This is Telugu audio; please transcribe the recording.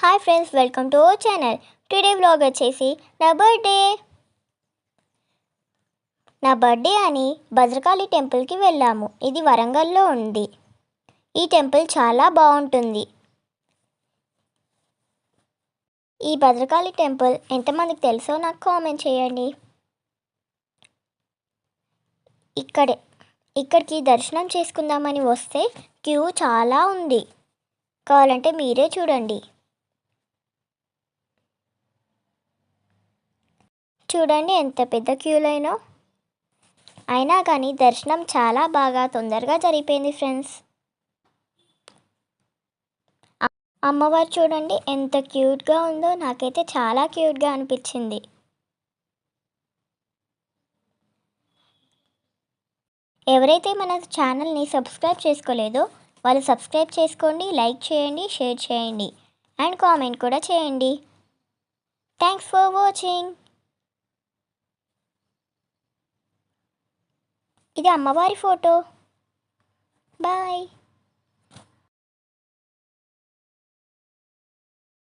Hi friends, welcome to our channel. Today vlog వచ్చేసి నా బర్త్డే అని భద్రకాళి టెంపుల్కి వెళ్ళాము. ఇది వరంగల్లో ఉంది. ఈ టెంపుల్ చాలా బాగుంటుంది. ఈ భద్రకాళి టెంపుల్ ఎంతమందికి తెలుసో నాకు కామెంట్ చేయండి. ఇక్కడికి దర్శనం చేసుకుందామని వస్తే క్యూ చాలా ఉంది. కావాలంటే మీరే చూడండి. చూడండి ఎంత పెద్ద క్యూ లైనో. అయినా కానీ దర్శనం చాలా బాగా తొందరగా జరిగిపోయింది ఫ్రెండ్స్. అమ్మవారు చూడండి ఎంత క్యూట్గా ఉందో. నాకైతే చాలా క్యూట్గా అనిపించింది. ఎవరైతే మన ఛానల్ని సబ్స్క్రైబ్ చేసుకోలేదో వాళ్ళు సబ్స్క్రైబ్ చేసుకోండి, లైక్ చేయండి, షేర్ చేయండి అండ్ కామెంట్ కూడా చేయండి. Thanks for watching. ఇది అమ్మవారి ఫోటో. బాయ్.